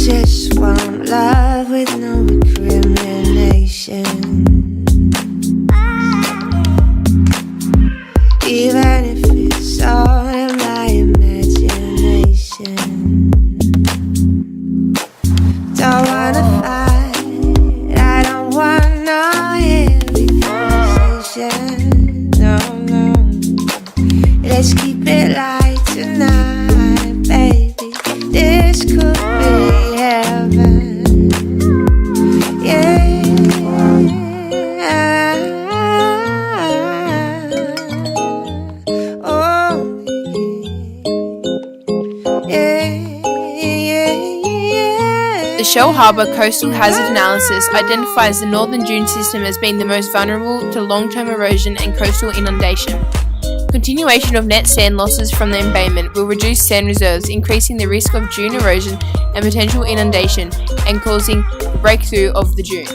just want love with no recrimination. Even if it's all in my imagination. Don't wanna fight, I don't want no heavy conversation. No, no. Let's keep it light tonight, baby. This could be heaven. Yeah. Oh, yeah. The Shell Harbour Coastal Hazard Analysis identifies the northern dune system as being the most vulnerable to long-term erosion and coastal inundation. Continuation of net sand losses from the embayment will reduce sand reserves, increasing the risk of dune erosion and potential inundation and causing the breakthrough of the dune.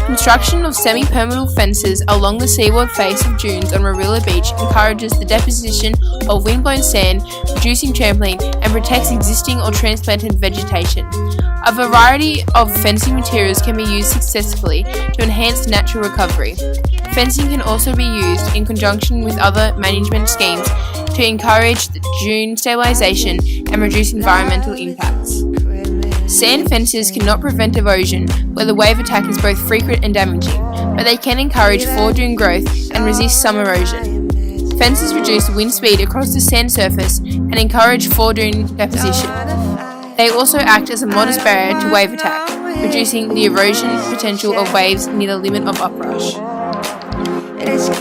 Construction of semi-permeable fences along the seaward face of dunes on Warilla Beach encourages the deposition of windblown sand, reducing trampling, and protects existing or transplanted vegetation. A variety of fencing materials can be used successfully to enhance natural recovery. Fencing can also be used in conjunction with other management schemes to encourage dune stabilisation and reduce environmental impacts. Sand fences cannot prevent erosion, where the wave attack is both frequent and damaging, but they can encourage fore-dune growth and resist some erosion. Fences reduce wind speed across the sand surface and encourage fore-dune deposition. They also act as a modest barrier to wave attack, reducing the erosion potential of waves near the limit of uprush.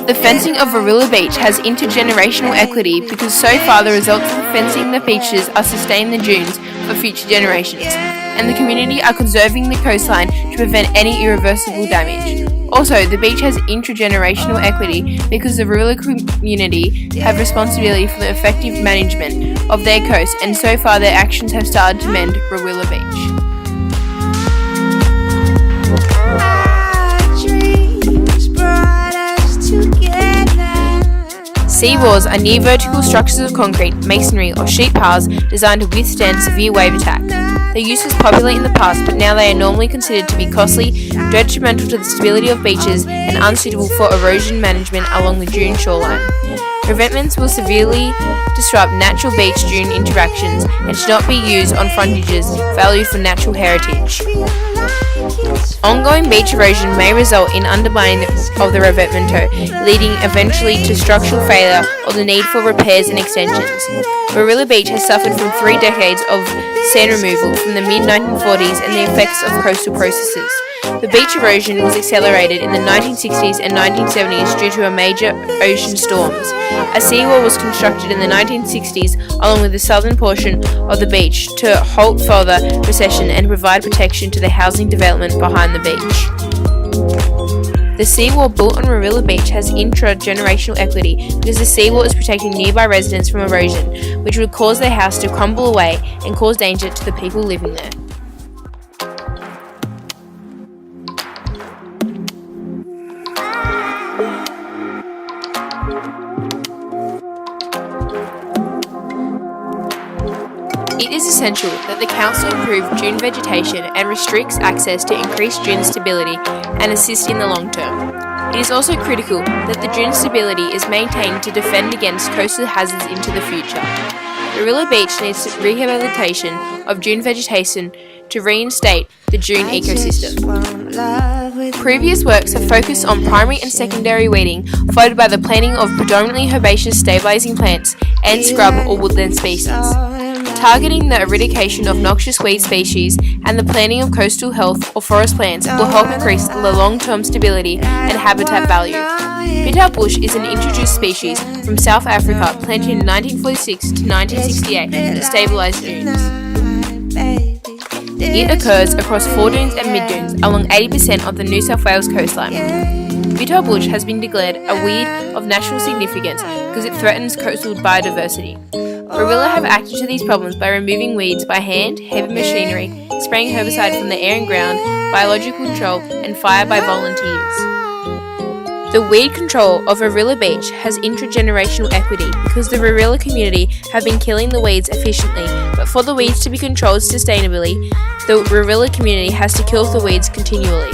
The fencing of Warilla Beach has intergenerational equity because so far the results of fencing the beaches are sustaining the dunes for future generations, and the community are conserving the coastline to prevent any irreversible damage. Also, the beach has intergenerational equity because the Warilla community have responsibility for the effective management of their coast, and so far their actions have started to mend Warilla Beach. Seawalls are near vertical structures of concrete, masonry, or sheet piles designed to withstand severe wave attack. Their use was popular in the past, but now they are normally considered to be costly, detrimental to the stability of beaches, and unsuitable for erosion management along the dune shoreline. Revetments will severely disrupt natural beach-dune interactions and should not be used on frontages valued for natural heritage. Ongoing beach erosion may result in undermining of the revetmento, leading eventually to structural failure or the need for repairs and extensions. Warilla Beach has suffered from 3 decades of sand removal from the mid-1940s and the effects of coastal processes. The beach erosion was accelerated in the 1960s and 1970s due to a major ocean storms. A seawall was constructed in the 1960s along with the southern portion of the beach to halt further recession and provide protection to the housing development behind the beach. The seawall built on Warilla Beach has intra-generational equity because the seawall is protecting nearby residents from erosion, which would cause their house to crumble away and cause danger to the people living there. It is essential that the Council improve dune vegetation and restricts access to increase dune stability and assist in the long term. It is also critical that the dune stability is maintained to defend against coastal hazards into the future. Warilla Beach needs rehabilitation of dune vegetation to reinstate the dune ecosystem. Previous works have focused on primary and secondary weeding, followed by the planting of predominantly herbaceous stabilizing plants and scrub or woodland species. Targeting the eradication of noxious weed species and the planting of coastal health or forest plants will help increase the long-term stability and habitat value. Bitter bush is an introduced species from South Africa planted in 1946 to 1968 to stabilise dunes. It occurs across foredunes and mid-dunes along 80% of the New South Wales coastline. Bitter bush has been declared a weed of national significance because it threatens coastal biodiversity. Warilla have acted to these problems by removing weeds by hand, heavy machinery, spraying herbicide from the air and ground, biological control, and fire by volunteers. The weed control of Warilla Beach has intergenerational equity because the Warilla community have been killing the weeds efficiently, but for the weeds to be controlled sustainably, the Warilla community has to kill the weeds continually.